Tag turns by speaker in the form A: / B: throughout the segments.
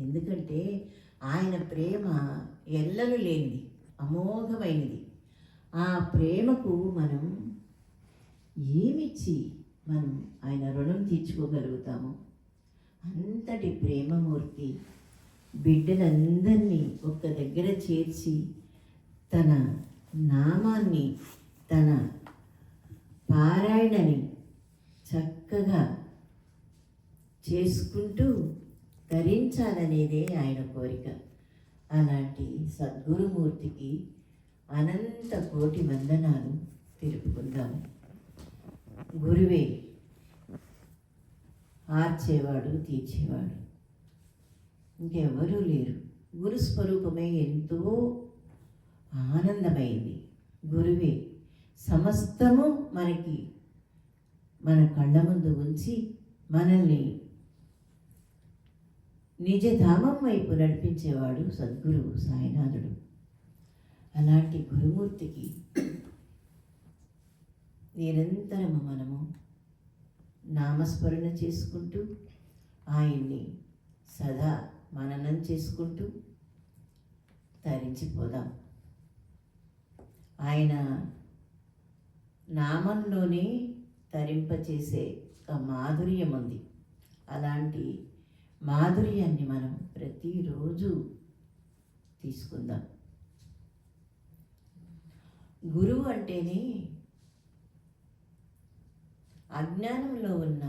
A: ఎందుకంటే ఆయన ప్రేమ ఎల్లలు లేనిది, అమోఘమైనది. ఆ ప్రేమకు మనం ఏమిచ్చి మనం ఆయన రుణం తీర్చుకోగలుగుతాము? అంతటి ప్రేమమూర్తి బిడ్డలందరినీ ఒక్క దగ్గర చేర్చి తన నామాన్ని, తన పారాయణని చక్కగా చేసుకుంటూ ధరించాలనేదే ఆయన కోరిక. అలాంటి సద్గురుమూర్తికి అనంత కోటి వందనాలు తెలుపుకుందాము. గురువే ఆర్చేవాడు, తీర్చేవాడు, ఇంకెవరూ లేరు. గురు స్వరూపమే ఎంతో ఆనందమైంది. గురువే సమస్తము మనకి మన కళ్ళ ముందు ఉంచి మనల్ని నిజధామం వైపు నడిపించేవాడు సద్గురువు సాయినాథుడు. అలాంటి గురుమూర్తికి నిరంతరము మనము నామస్మరణ చేసుకుంటూ ఆయన్ని సదా మననం చేసుకుంటూ తరించిపోదాం. ఆయన నామంలోనే తరింపచేసే ఒక మాధుర్యం ఉంది. అలాంటి మాధుర్యాన్ని మనం ప్రతిరోజు తీసుకుందాం. గురువు అంటేనే అజ్ఞానంలో ఉన్న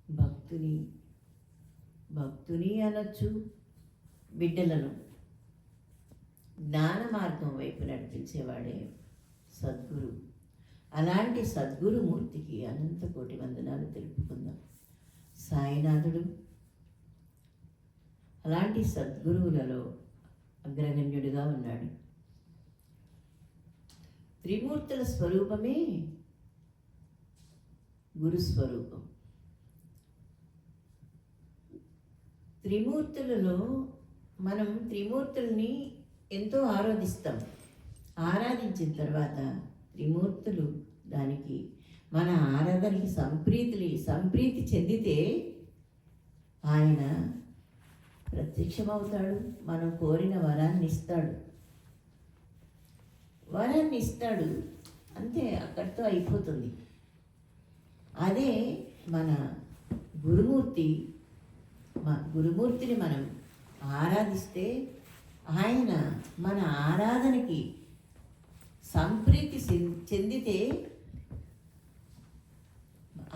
A: భక్తుని అనొచ్చు, బిడ్డలను జ్ఞాన మార్గం వైపు నడిపించేవాడే సద్గురు. అలాంటి సద్గురుమూర్తికి అనంత కోటి వందనాలు తెలుపుకుందాం. సాయినాథుడు అలాంటి సద్గురువులలో అగ్రగణ్యుడిగా ఉన్నాడు. త్రిమూర్తుల స్వరూపమే గురుస్వరూపం. త్రిమూర్తులలో మనం త్రిమూర్తుల్ని ఎంతో ఆరాధిస్తాం. ఆరాధించిన తర్వాత త్రిమూర్తులు దానికి మన ఆరాధనకి సంప్రీతి చెందితే ఆయన ప్రత్యక్షమవుతాడు, మనం కోరిన వరాన్ని ఇస్తాడు. అంతే, అక్కడితో అయిపోతుంది. అదే మన గురుమూర్తిని మనం ఆరాధిస్తే ఆయన మన ఆరాధనకి సంప్రీతి చెందితే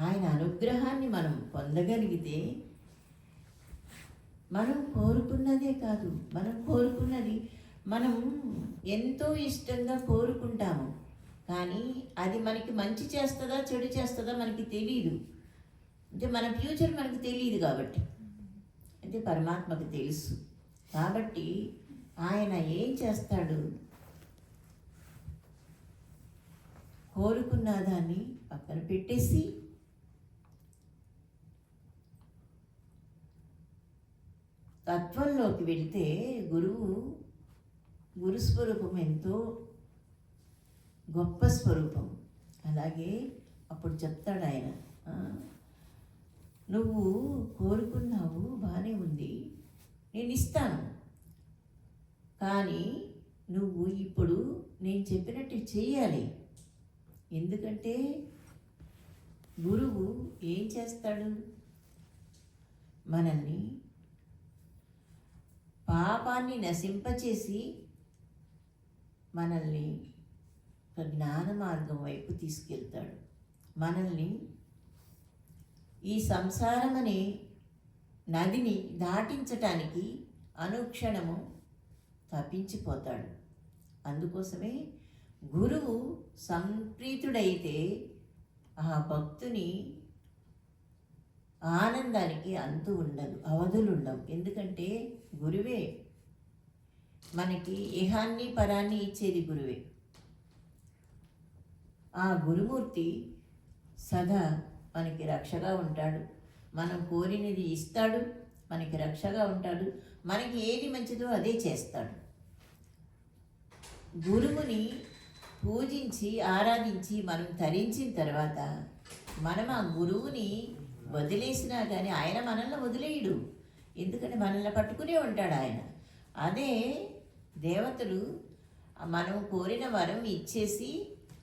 A: ఆయన అనుగ్రహాన్ని మనం పొందగలిగితే మనం కోరుకున్నదే కాదు, మనం ఎంతో ఇష్టంగా కోరుకుంటాము. కానీ అది మనకి మంచి చేస్తుందా చెడు చేస్తుందా మనకి తెలియదు. అంటే మన ఫ్యూచర్ మనకు తెలియదు కాబట్టి, అంటే పరమాత్మకు తెలుసు. కాబట్టి ఆయన ఏం చేస్తాడు, కోరుకున్న దాన్ని పక్కన పెట్టేసి తత్వంలోకి వెళితే గురుస్వరూపం ఎంతో గొప్ప స్వరూపం. అలాగే అప్పుడు చెప్తాడు ఆయన, నువ్వు కోరుకున్నావు, బాగానే ఉంది, నేను ఇస్తాను, కానీ నువ్వు ఇప్పుడు నేను చెప్పినట్టు చెయ్యాలి. ఎందుకంటే గురువు ఏం చేస్తాడు, మనల్ని పాపాన్ని నశింపచేసి మనల్ని ఒక జ్ఞాన మార్గం వైపు తీసుకెళ్తాడు. మనల్ని ఈ సంసారం అనే నదిని దాటించటానికి అనుక్షణము తప్పించిపోతాడు. అందుకోసమే గురువు సంప్రీతుడైతే ఆ భక్తుని ఆనందానికి అంతు ఉండదు, అవధులు ఉండవు. ఎందుకంటే గురువే మనకి ఇహాన్ని పరాన్ని ఇచ్చేది గురువే. ఆ గురుమూర్తి సదా మనకి రక్షగా ఉంటాడు, మనం కోరినది ఇస్తాడు, మనకి రక్షగా ఉంటాడు, మనకి ఏది మంచిదో అదే చేస్తాడు. గురువుని పూజించి ఆరాధించి మనం తరించిన తర్వాత మనం ఆ గురువుని వదిలేసినా కానీ ఆయన మనల్ని వదిలేయడు. ఎందుకంటే మనల్ని పట్టుకునే ఉంటాడు ఆయన. అదే దేవతలు మనం కోరిన వరం ఇచ్చేసి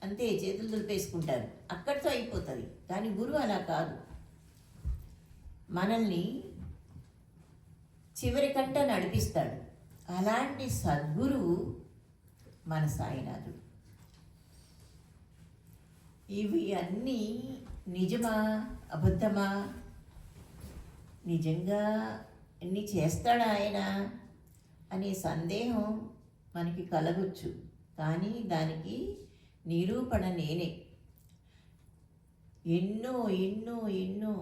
A: అంతే చేతులు దులిపేసుకుంటారు, అక్కడితో అయిపోతుంది. కానీ గురువు అలా కాదు, మనల్ని చివరి కంట నడిపిస్తాడు. అలాంటి సద్గురువు మన సాయినాథుడు. ఇవి అన్నీ నిజమా అబద్ధమా, నిజంగా ఎన్ని చేస్తాడా ఆయన అనే సందేహం మనకి కలగొచ్చు. కానీ దానికి నిరూపణ నేనే. ఎన్నో ఎన్నో ఎన్నో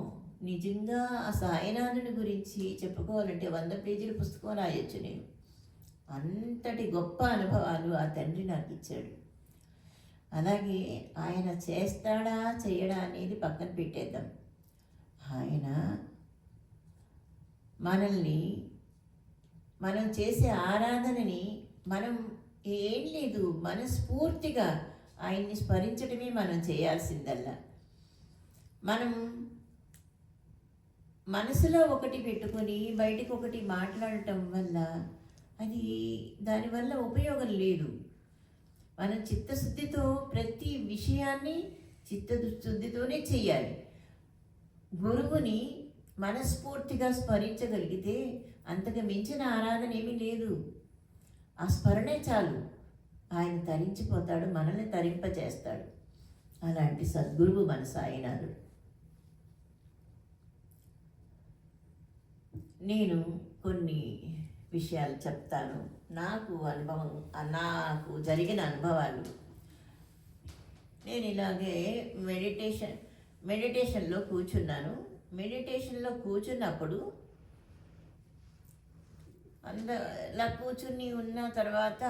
A: నిజంగా ఆ సాయినాథుని గురించి చెప్పుకోవాలంటే 100 పేజీల పుస్తకం రాయొచ్చు నేను. అంతటి గొప్ప అనుభవాలు ఆ తండ్రి నాకు ఇచ్చాడు. అలాగే ఆయన చేస్తాడా చేయడా అనేది పక్కన పెట్టేద్దాం. ఆయన మనల్ని, మనం చేసే ఆరాధనని మనం ఏం లేదు, మనస్ఫూర్తిగా ఆయన్ని స్మరించడమే మనం చేయాల్సిందల్లా. మనం మనసులో ఒకటి పెట్టుకొని బయటికి ఒకటి మాట్లాడటం వల్ల అది దానివల్ల ఉపయోగం లేదు. మనం చిత్తశుద్ధితో ప్రతి విషయాన్ని చిత్తశుద్ధితోనే చేయాలి. గురువుని మనస్ఫూర్తిగా స్మరించగలిగితే అంతకు మించిన ఆరాధన ఏమీ లేదు. ఆ స్మరణే చాలు, ఆయన తరించిపోతాడు, మనల్ని తరింపచేస్తాడు. అలాంటి సద్గురువు మన సాయినాథుడు. నేను కొన్ని విషయాలు చెప్తాను, నాకు జరిగిన అనుభవాలు. నేను ఇలాగే మెడిటేషన్లో కూర్చున్నాను. మెడిటేషన్లో కూర్చున్నప్పుడు ఇలా కూర్చుని ఉన్న తర్వాత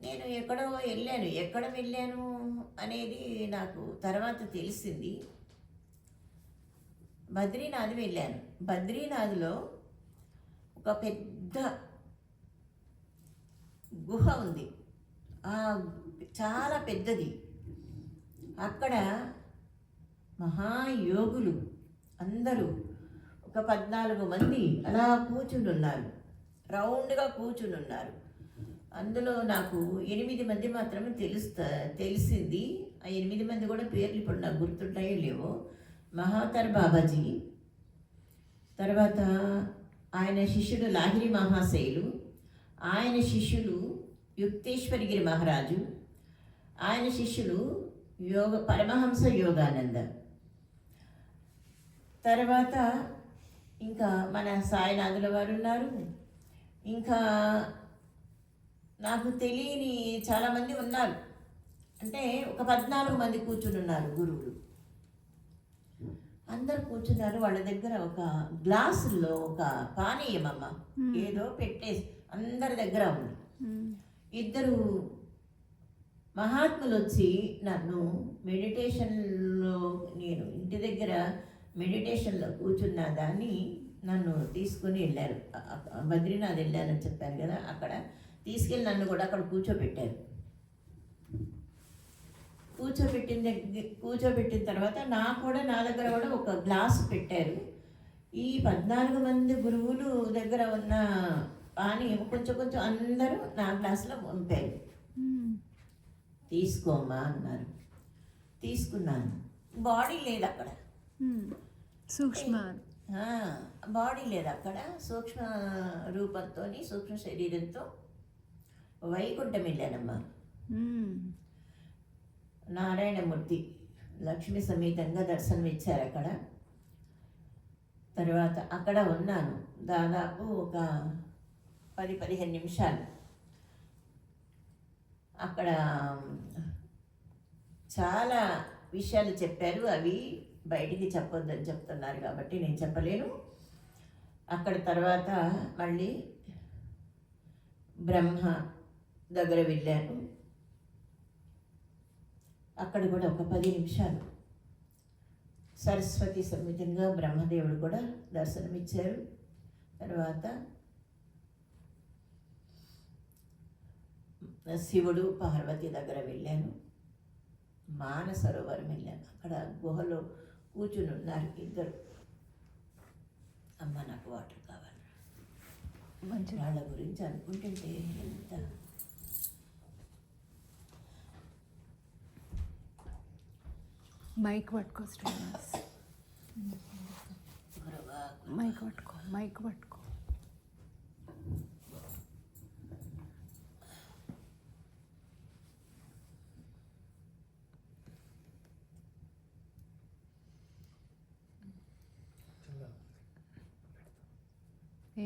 A: నేను ఎక్కడో వెళ్ళాను. ఎక్కడ వెళ్ళాను అనేది నాకు తర్వాత తెలిసింది. బద్రీనాథ్ వెళ్ళాను. బద్రీనాథ్లో ఒక పెద్ద గుహ ఉంది, చాలా పెద్దది. అక్కడ మహాయోగులు అందరూ ఒక 14 మంది అలా కూర్చుని ఉన్నారు, రౌండ్గా కూర్చుని ఉన్నారు. అందులో నాకు 8 మంది మాత్రమే తెలిసింది. ఆ 8 మంది కూడా పేర్లు ఇప్పుడు నాకు గుర్తుంటాయో లేవో. మహావతార్ బాబాజీ, తర్వాత ఆయన శిష్యుడు లాహిరి మహాశయులు, ఆయన శిష్యులు యుక్తేశ్వరగిరి మహారాజు, ఆయన శిష్యులు పరమహంస యోగానంద, తర్వాత ఇంకా మన సాయినాథుల వారు ఉన్నారు. ఇంకా నాకు తెలియని చాలామంది ఉన్నారు. అంటే ఒక 14 మంది కూర్చుని ఉన్నారు గురువులు. అందరు కూర్చున్నారు. వాళ్ళ దగ్గర ఒక గ్లాసుల్లో ఒక పానీయమమ్మ ఏదో పెట్టేసి అందరి దగ్గర ఉంది. 2 మహాత్ములు వచ్చి నన్ను మెడిటేషన్లో, నేను ఇంటి దగ్గర మెడిటేషన్లో కూర్చున్న దాన్ని నన్ను తీసుకుని వెళ్ళారు. బద్రీనాథ్ వెళ్ళానని చెప్పాను కదా, అక్కడ తీసుకెళ్ళి నన్ను కూడా అక్కడ కూర్చోబెట్టారు. కూర్చోబెట్టిన తర్వాత నా దగ్గర కూడా ఒక గ్లాసు పెట్టారు. ఈ 14 మంది గురువులు దగ్గర ఉన్న పానీయం కొంచెం కొంచెం అందరూ నా గ్లాసులో పంపారు. తీసుకోమ్మా అన్నారు. తీసుకున్నాను. బాడీ లేదు అక్కడ, బాడీ లేదు అక్కడ. సూక్ష్మ రూపంతో, సూక్ష్మ శరీరంతో వైకుంఠం వెళ్ళానమ్మా. నారాయణమూర్తి లక్ష్మి సమేతంగా దర్శనం ఇచ్చారు అక్కడ. తర్వాత అక్కడ ఉన్నాను దాదాపు ఒక 10-15 నిమిషాలు. అక్కడ చాలా విషయాలు చెప్పారు, అవి బయటికి చెప్పొద్దని చెప్తున్నారు కాబట్టి నేను చెప్పలేను. అక్కడ తర్వాత మళ్ళీ బ్రహ్మ దగ్గర వెళ్ళాను. అక్కడ కూడా ఒక 10 నిమిషాలు సరస్వతి సమేతంగా బ్రహ్మదేవుడు కూడా దర్శనమిచ్చారు. తర్వాత శివుడు పార్వతి దగ్గర వెళ్ళాను. మానసరోవరం వెళ్ళాను. అక్కడ గుహలో కూర్చుని ఉన్నారు 2. అమ్మ నాకు వాటర్ కావాలి.
B: మంచి
A: వాళ్ళ గురించి అనుకుంటుంటే ఎంత
B: మైక్ పట్టుకో శ్రీనివాస్,
A: గురువా
B: మైక్ పట్టుకో, మైక్ పట్టుకో.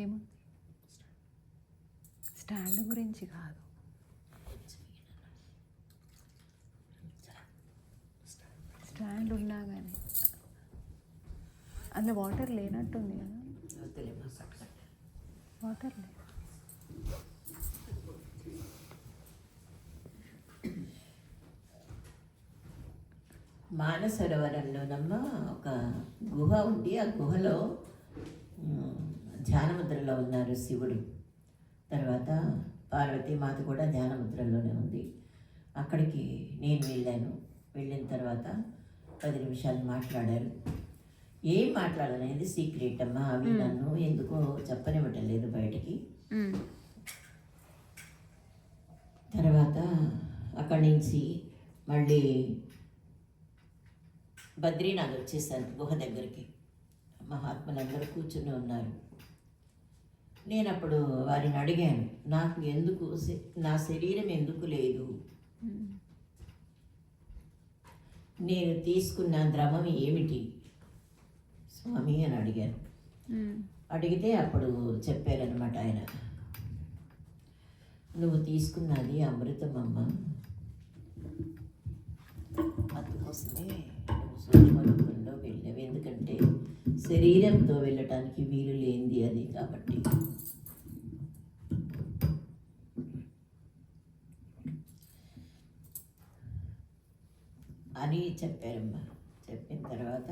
B: ఏముంది స్టాండ్ గురించి కాదు, స్టాండ్ ఉన్నా కానీ అందులో వాటర్ లేనట్టుంది కదా,
A: వద్దులేమ్మా పట్టుకోండి.
B: వాటర్ లేదు.
A: మానసరోవరంలోనమ్మ ఒక గుహ ఉంది. ఆ గుహలో ధ్యానముద్రలో ఉన్నారు శివుడు. తర్వాత పార్వతీమాత కూడా ధ్యానముద్రలోనే ఉంది. అక్కడికి నేను వెళ్ళాను. వెళ్ళిన తర్వాత 10 నిమిషాలు మాట్లాడారు. ఏం మాట్లాడాలనేది సీక్రెట్ అమ్మ. అవి నన్ను ఎందుకో చెప్పనివ్వటం లేదు బయటికి. తర్వాత అక్కడి నుంచి మళ్ళీ బద్రీనాథ్ వచ్చేసాను గుహ దగ్గరికి. మహాత్ములందరూ కూర్చుని ఉన్నారు. నేను అప్పుడు వారిని అడిగాను, నాకు ఎందుకు నా శరీరం ఎందుకు లేదు, నేను తీసుకున్న ద్రవం ఏమిటి స్వామి అని అడిగాను. అడిగితే అప్పుడు చెప్పారనమాట ఆయన, నువ్వు తీసుకున్నది అమృతం అమ్మ, అందుకోసమే నువ్వు సూక్ష్మరూపంలో వెళ్ళావు. ఎందుకంటే శరీరంతో వెళ్ళటానికి వీలు లేనిది అది కాబట్టి. అని చెప్పారమ్మా. చెప్పిన తర్వాత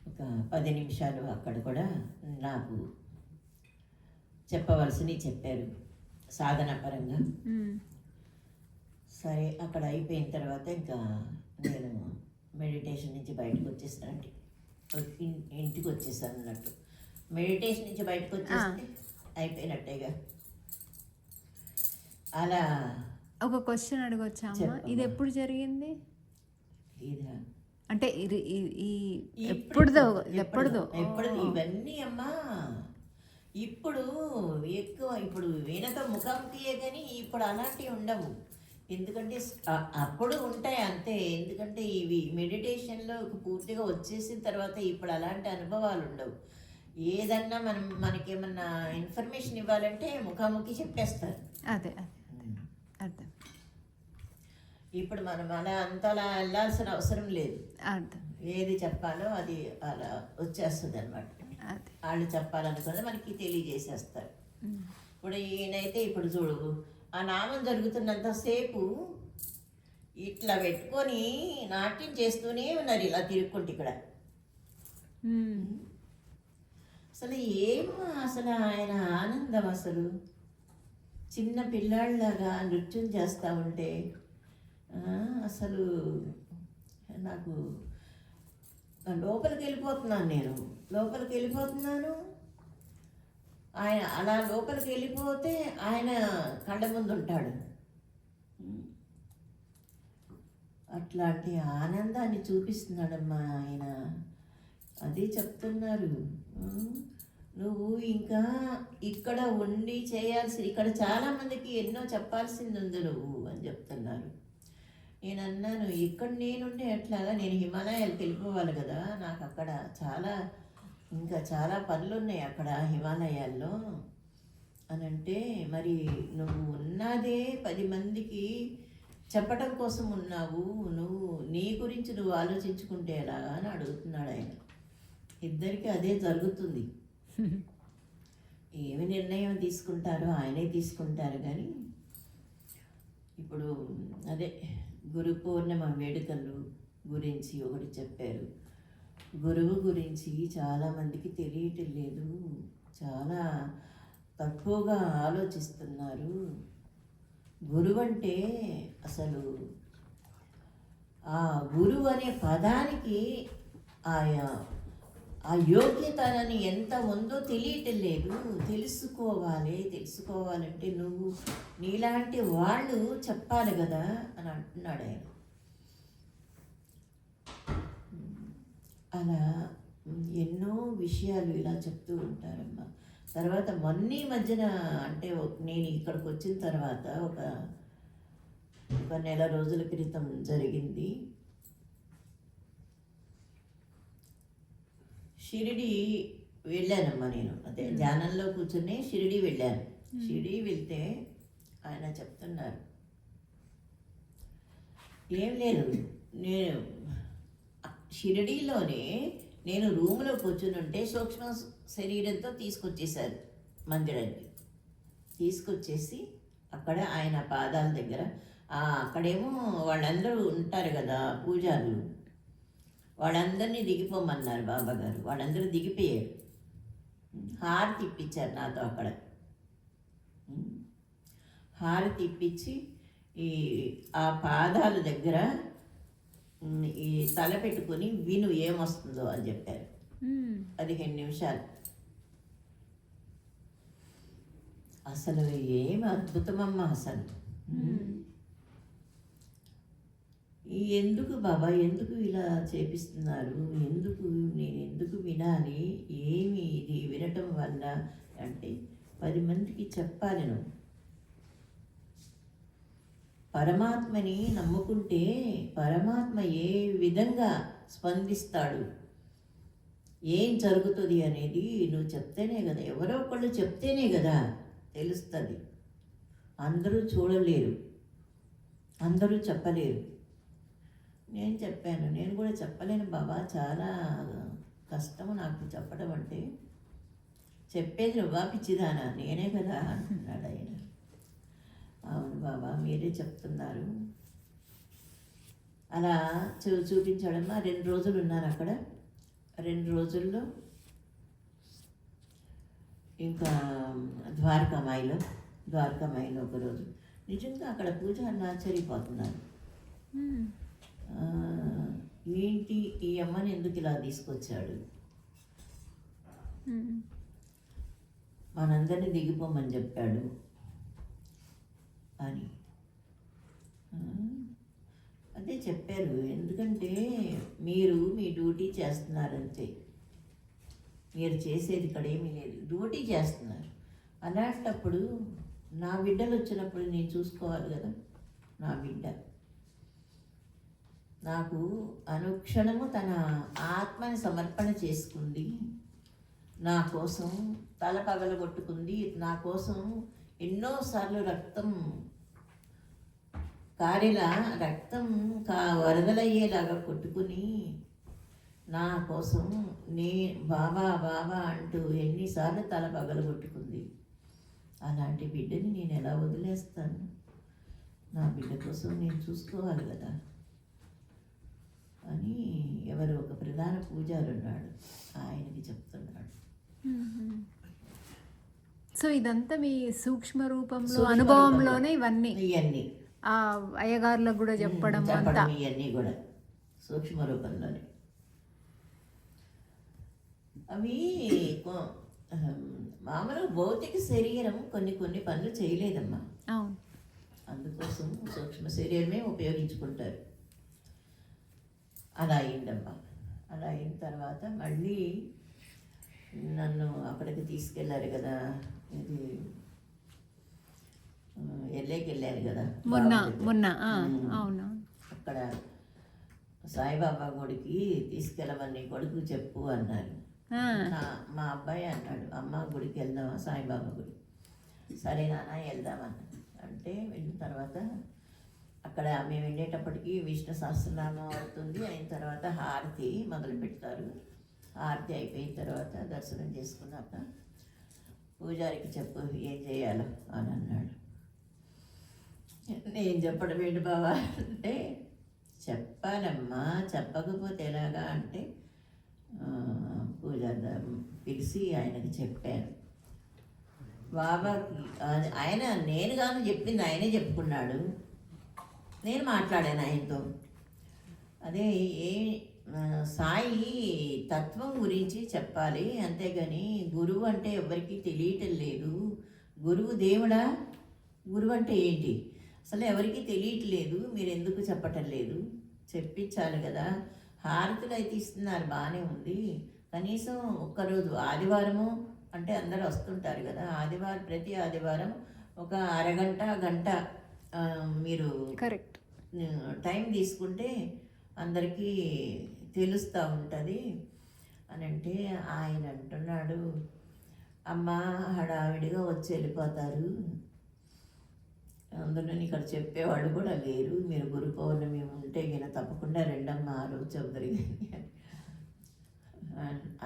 A: ఒక 10 నిమిషాలు అక్కడ కూడా నాకు చెప్పవలసినవి చెప్పారు సాధన పరంగా. సరే అక్కడ అయిపోయిన తర్వాత ఇంకా నేను మెడిటేషన్ నుంచి బయటకు వచ్చేసానండి. ఇంటికి వచ్చేసాను అన్నట్టు. మెడిటేషన్ నుంచి బయటకు వచ్చేస్తే అయిపోయినట్టేగా. అలా
B: ఒక క్వశ్చన్ అడగొచ్చా అమ్మ? ఇది ఎప్పుడు జరిగింది?
A: ఇదా
B: అంటే ఎప్పుడుదో
A: ఇవన్నీ అమ్మా ఇప్పుడు ఎక్కువ. ఇప్పుడు వీణతో ముఖాముఖియే కానీ ఇప్పుడు అలాంటివి ఉండవు. ఎందుకంటే అప్పుడు ఉంటాయి అంతే. ఎందుకంటే ఇవి మెడిటేషన్లో పూర్తిగా వచ్చేసిన తర్వాత ఇప్పుడు అలాంటి అనుభవాలు ఉండవు. ఏదన్నా మనకేమన్నా ఇన్ఫర్మేషన్ ఇవ్వాలంటే ముఖాముఖి చెప్పేస్తారు.
B: అదే అర్థం.
A: ఇప్పుడు మనం అంతలా వెళ్ళాల్సిన అవసరం లేదు.
B: అర్థం.
A: ఏది చెప్పాలో అది అలా వచ్చేస్తుంది అనమాట. వాళ్ళు చెప్పాలనుకున్నది మనకి తెలియజేసేస్తారు. ఇప్పుడు ఈయనైతే ఇప్పుడు చూడు, ఆ నామం జరుగుతున్నంతసేపు ఇట్లా పెట్టుకొని నాట్యం చేస్తూనే ఉన్నారు, ఇలా తిరుక్కుంటే ఇక్కడ. అసలు అసలు ఆయన ఆనందం, అసలు చిన్న పిల్లాళ్ళలాగా నృత్యం చేస్తూ ఉంటే అసలు నాకు లోపలికి వెళ్ళిపోతున్నాను. ఆయన అలా లోపలికి వెళ్ళిపోతే ఆయన కళ్ళ ముందు ఉంటాడు. అట్లాంటి ఆనందాన్ని చూపిస్తున్నాడమ్మా ఆయన. అది చెప్తున్నారు, నువ్వు ఇంకా ఇక్కడ ఉండి ఇక్కడ చాలామందికి ఎన్నో చెప్పాల్సింది ఉంది నువ్వు అని చెప్తున్నారు. నేను అన్నాను, ఇక్కడ నేనుండే ఎట్లాగా, నేను హిమాలయాలకు వెళ్ళిపోవాలి కదా, నాకు అక్కడ ఇంకా చాలా పనులు ఉన్నాయి అక్కడ హిమాలయాల్లో అని అంటే, మరి నువ్వు ఉన్నదే 10 మందికి చెప్పటం కోసం ఉన్నావు, నువ్వు నీ గురించి నువ్వు ఆలోచించుకుంటే ఎలాగా అని అడుగుతున్నాడు ఆయన. ఇద్దరికి అదే జరుగుతుంది. ఏమి నిర్ణయం తీసుకుంటారో ఆయనే తీసుకుంటారు. కానీ ఇప్పుడు అదే గురు పూర్ణిమ వేడుకలు గురించి ఒకటి చెప్పారు. గురువు గురించి చాలామందికి తెలియటం లేదు, చాలా తక్కువగా ఆలోచిస్తున్నారు. గురువు అంటే అసలు ఆ గురువు అనే పదానికి ఆ యోగ్యత అని ఎంత ఉందో తెలియటం లేదు. తెలుసుకోవాలంటే నువ్వు నీలాంటి వాళ్ళు చెప్పాలి కదా అని అంటున్నాడు ఆయన. అలా ఎన్నో విషయాలు ఇలా చెప్తూ ఉంటారమ్మా. తర్వాత మొన్న మధ్యన అంటే నేను ఇక్కడికి వచ్చిన తర్వాత ఒక నెల రోజుల క్రితం జరిగింది. షిరిడి వెళ్ళానమ్మా నేను. అదే ధ్యానంలో కూర్చొని షిరిడి వెళ్ళాను. షిరిడి వెళ్తే ఆయన చెప్తున్నారు, ఏం లేదు, నేను షిరిడీలోనే నేను రూమ్లో కూర్చుని ఉంటే సూక్ష్మ శరీరంతో తీసుకొచ్చేసారు మందిరానికి. తీసుకొచ్చేసి అక్కడ ఆయన పాదాల దగ్గర అక్కడేమో వాళ్ళందరూ ఉంటారు కదా పూజారులు, వాళ్ళందరినీ దిగిపోమన్నారు బాబాగారు. వాళ్ళందరూ దిగిపోయారు. హారతి ఇప్పించారు నాతో అక్కడ. హారతి ఇప్పించి ఆ పాదాల దగ్గర ఈ తల పెట్టుకొని విను ఏమొస్తుందో అని చెప్పారు. 15 నిమిషాలు. అసలు ఏం అద్భుతమమ్మా అసలు. ఎందుకు బాబా, ఎందుకు ఇలా చేపిస్తున్నారు, నేను ఎందుకు వినాలి, ఏమి ఇది వినటం వల్ల అంటే 10 మందికి చెప్పాలి. నువ్వు పరమాత్మని నమ్ముకుంటే పరమాత్మ ఏ విధంగా స్పందిస్తాడు, ఏం జరుగుతుంది అనేది నువ్వు చెప్తేనే కదా, ఎవరో ఒకళ్ళు చెప్తేనే కదా తెలుస్తుంది. అందరూ చూడలేరు, అందరూ చెప్పలేరు. నేను చెప్పాను, నేను కూడా చెప్పలేను బాబా, చాలా కష్టము నాకు చెప్పడం అంటే. చెప్పేది నువ్వా పిచ్చిదానా, నేనే కదా అంటున్నాడు ఆయన. అవును బాబా, మీరే చెప్తున్నారు. అలా చూపించాడమ్మా. 2 రోజులు ఉన్నాను అక్కడ. 2 రోజుల్లో ఇంకా ద్వారకామాయిలో ఒక రోజు. నిజంగా అక్కడ పూజారులు ఆశ్చర్యపోతున్నారు. ఏంటి ఈ అమ్మని ఎందుకు ఇలా తీసుకొచ్చాడు, మనందరినీ దిగిపోమని చెప్పాడు అని. అదే చెప్పారు, ఎందుకంటే మీరు మీ డ్యూటీ చేస్తున్నారంతే, మీరు చేసేది ఇక్కడ ఏమీ లేదు, డ్యూటీ చేస్తున్నారు. అలాంటప్పుడు నా బిడ్డలు వచ్చినప్పుడు నేను చూసుకోవాలి కదా. నా బిడ్డ నాకు అనుక్షణము తన ఆత్మని సమర్పణ చేసుకుంది, నా కోసం తల పగలగొట్టుకుంది, నా కోసం ఎన్నోసార్లు రక్తం వరదలయ్యేలాగా కొట్టుకుని నా కోసం బాబా బాబా అంటూ ఎన్నిసార్లు తల పగలగొట్టుకుంది. అలాంటి బిడ్డని నేను ఎలా వదిలేస్తాను? నా బిడ్డ కోసం నేను చూసుకోవాలి కదా అని ఎవరు ఒక ప్రధాన పూజారి ఉన్నాడు, ఆయనకి చెప్తున్నాడు.
B: సో ఇదంతా మీ సూక్ష్మ రూపంలో అనుభవంలోనే ఇవన్నీ అయ్యగారులకు కూడా చెప్పడం అంతా
A: ఇవన్నీ కూడా సూక్ష్మ రూపంలోనే. అవి మామూలు భౌతిక శరీరం కొన్ని పనులు చేయలేదమ్మా. అందుకోసం సూక్ష్మ శరీరమే ఉపయోగించుకుంటారు. అలా అయిందమ్మా. అలా అయిన తర్వాత మళ్ళీ నన్ను అక్కడికి తీసుకెళ్ళారు కదా, ఇది ఎల్లేకి వెళ్ళారు కదా
B: మొన్న. అవును.
A: అక్కడ సాయిబాబా గుడికి తీసుకెళ్ళమని కొడుకు చెప్పు అన్నారు. మా అబ్బాయి అన్నాడు, అమ్మ గుడికి వెళ్దామా, సాయిబాబా గుడి. సరే నాన్న వెళ్దామన్నా. అంటే వెళ్ళిన తర్వాత అక్కడ మేము వెళ్ళేటప్పటికి విష్ణు సహస్రనామం అవుతుంది. అయిన తర్వాత హారతి మొదలు పెడతారు. హారతి అయిపోయిన తర్వాత దర్శనం చేసుకున్నాక పూజారికి చెప్పు ఏం చేయాలో అని అన్నాడు. నేను చెప్పడం ఏంటి బాబా అంటే, చెప్పాలమ్మా, చెప్పకపోతే ఎలాగా అంటే పూజారి పిలిచి ఆయనకి చెప్పాను. బాబాకి ఆయన నేను కానీ చెప్పింది ఆయనే చెప్పుకున్నాడు. నేను మాట్లాడాను ఆయనతో. అదే సాయి తత్వం గురించి చెప్పాలి, అంతేగాని గురువు అంటే ఎవరికి తెలియటం లేదు. గురువు దేవుడా, గురువు అంటే ఏంటి అసలు ఎవరికి తెలియట్లేదు. మీరు ఎందుకు చెప్పటం లేదు? చెప్పించాలి కదా. హారతులు అయితే ఇస్తున్నారు, బాగానే ఉంది. కనీసం ఒక్కరోజు ఆదివారము అంటే అందరూ వస్తుంటారు కదా, ప్రతి ఆదివారం ఒక అరగంట గంట మీరు
B: కరెక్ట్
A: టైం తీసుకుంటే అందరికీ తెలుస్తూ ఉంటుంది అని అంటే ఆయన అంటున్నాడు, అమ్మ హడావిడిగా వచ్చి వెళ్ళిపోతారు, అందులో ఇక్కడ చెప్పేవాళ్ళు కూడా లేరు, మీరు గురు పౌర్ణమి ఉంటే ఈయన తప్పకుండా రెండమ్మ ఆ రోజు చౌదరి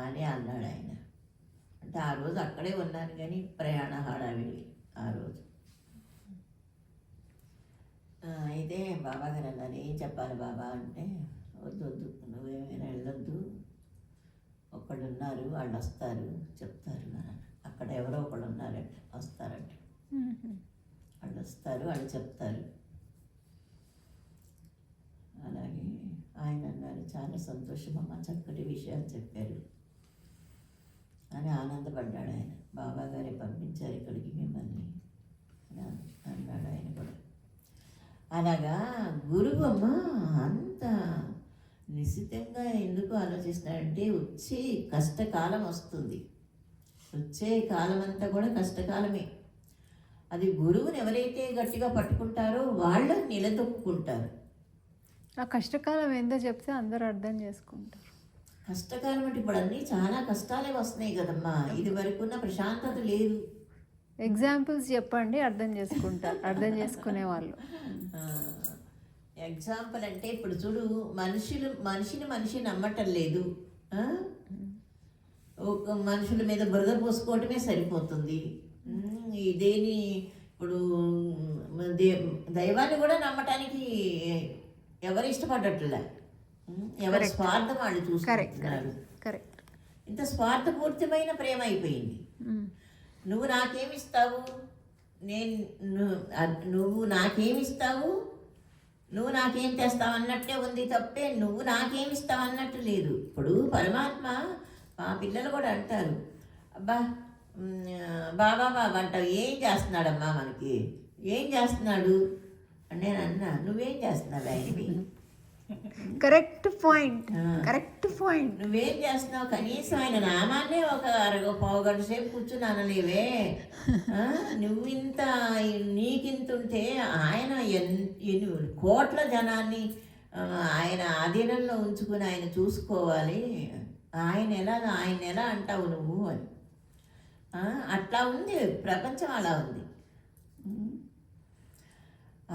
A: అని అన్నాడు ఆయన. అంటే ఆ రోజు అక్కడే ఉన్నాను కానీ ప్రయాణ హడావిడి ఆ రోజు. అయితే బాబా గారు అన్నారు, ఏం చెప్పాలి బాబా అంటే, వద్దు నువ్వేమైనా వెళ్ళొద్దు, ఒకళ్ళు ఉన్నారు వాళ్ళు వస్తారు చెప్తారు అని. అక్కడ ఎవరో ఒకళ్ళు ఉన్నారంట, వస్తారంట, వాళ్ళు వస్తారు వాళ్ళు చెప్తారు. అలాగే ఆయన అన్నారు, చాలా సంతోషం అమ్మ, చక్కటి విషయాలు చెప్పారు అని ఆనందపడ్డాడు ఆయన. బాబా గారే పంపించారు ఇక్కడికి మిమ్మల్ని అన్నాడు ఆయన కూడా. అలాగా గురువు అమ్మ అంత నిశ్చితంగా ఎందుకు ఆలోచిస్తాడంటే, వచ్చే కష్టకాలం వస్తుంది, వచ్చే కాలం అంతా కూడా కష్టకాలమే. అది గురువుని ఎవరైతే గట్టిగా పట్టుకుంటారో వాళ్ళు నిలదొక్కుంటారు.
B: ఆ కష్టకాలం ఏందో చెప్తే అందరూ అర్థం చేసుకుంటారు.
A: కష్టకాలం అంటే ఇప్పుడు అన్నీ చాలా కష్టాలే వస్తున్నాయి కదమ్మా, ఇది వరకున్న ప్రశాంతత లేదు.
B: ఎగ్జాంపుల్స్ చెప్పండి, అర్థం చేసుకుంటారు, అర్థం చేసుకునే వాళ్ళు.
A: ఎగ్జాంపుల్ అంటే ఇప్పుడు చూడు, మనిషిని నమ్మటం లేదు. ఒక మనుషుల మీద బురద పోసుకోవటమే సరిపోతుంది. ఇదేని ఇప్పుడు దైవాన్ని కూడా నమ్మటానికి ఎవరు ఇష్టపడట్లే, ఎవరి స్వార్థం వాళ్ళు చూసుకుంటున్నారు. ఇంత స్వార్థపూరితమైన ప్రేమ అయిపోయింది. నువ్వు నాకేమిస్తావు, నువ్వు నాకేమిస్తావు, నువ్వు నాకేం తెస్తావు అన్నట్టే ఉంది తప్పే నువ్వు నాకేమిస్తావు అన్నట్టు లేదు. ఇప్పుడు పరమాత్మ, మా పిల్లలు కూడా అంటారు, అబ్బా బాబా అంటావు, ఏం చేస్తున్నాడమ్మా మనకి, ఏం చేస్తున్నాడు అని నేను అన్నా. నువ్వేం చేస్తున్నావు ఆయనవి?
B: Correct point.
A: నువ్వేం చేస్తున్నావు? కనీసం ఆయన నామాన్నే ఒక పావుగంట సేపు కూర్చుని అనలేవే. నువ్వు ఇంత నీకింతుంటే ఆయన ఎన్ని కోట్ల జనాన్ని ఆయన ఆధీనంలో ఉంచుకుని ఆయన చూసుకోవాలి. ఆయన ఎలా అంటావు నువ్వు అని. అట్లా ఉంది ప్రపంచం, అలా ఉంది.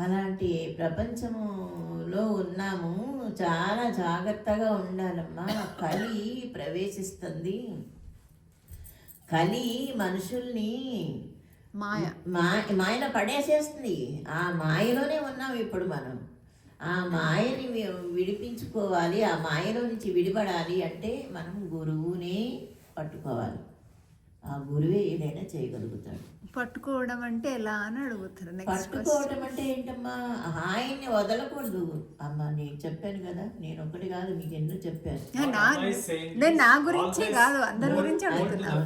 A: అలాంటి ప్రపంచంలో ఉన్నాము, చాలా జాగ్రత్తగా ఉండాలమ్మా. కలి ప్రవేశిస్తుంది, కలి మనుషుల్ని మాయలో పడేసేస్తుంది. ఆ మాయలోనే ఉన్నాం ఇప్పుడు మనం. ఆ మాయని విడిపించుకోవాలి, ఆ మాయలో నుంచి విడిపడాలి అంటే మనం గురువునే పట్టుకోవాలి. ఆ గురువే ఏదైనా చేయగలుగుతాడు.
B: పట్టుకోవడం అంటే ఎలా అని అడుగుతారు.
A: పట్టుకోవడం అంటే ఏంటమ్మా, ఆయన్ని వదలకూడదు. అమ్మా నేను చెప్పాను కదా, నేను ఒకటి కాదు మీకు ఎన్నో చెప్పాను.
B: నేను నా గురించే కాదు, అందరి గురించి అడుగుతున్నాను.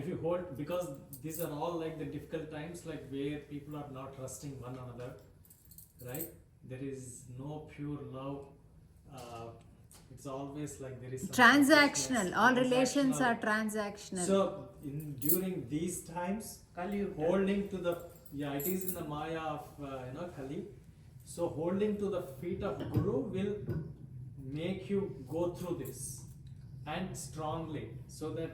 C: If you hold, because these are all like the difficult times, like where people are not trusting one another, right? There is no pure love. It's always like there is
B: transactional. All relations are transactional.
C: So during these times, holding to the it is in the maya of Kali. So holding to the feet of Guru will make you go through this and strongly, so that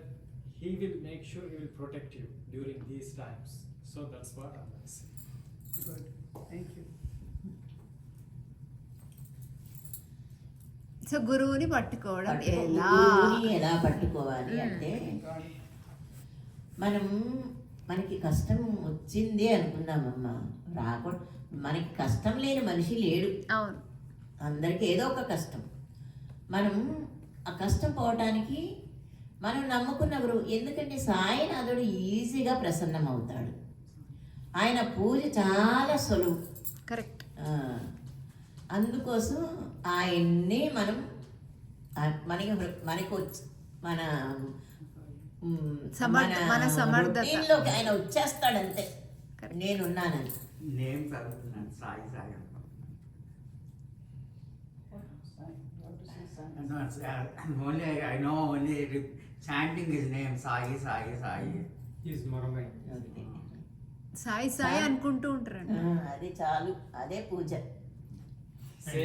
C: he will make sure he will protect you during these times. So that's what I'm going to say.
D: Good. Thank you.
B: So గురువుని పట్టుకోవడం
A: ఎలా పట్టుకోవాలి అంటే, మనకి కష్టం వచ్చింది అనుకున్నామమ్మా, రాకూడదు. మనకి కష్టం లేని మనిషి లేడు.
B: అవును,
A: అందరికీ ఏదో ఒక కష్టం. మనం ఆ కష్టం పోవటానికి మనం నమ్ముకున్న గురువు. ఎందుకంటే సాయినాథుడు ఈజీగా ప్రసన్నం అవుతాడు. ఆయన పూజ చాలా సులువు.
B: కరెక్ట్.
A: అందుకోసం ఆయన్నే మనం మనకి మన
B: మన సమర్థత.
A: routineలోకి ఆయన వచ్చేస్తాడంతే, నేనున్నానని.
E: నేమ్ చదువుతున్నాను, సాయి సాయి అంటాం. No, only I know only chanting his name, Sai, Sai, Sai.
C: He's murmuring.
A: Okay.
B: Sai Sai అనుకుంటూ ఉంటారండి.
A: అది చాలు, అదే పూజ.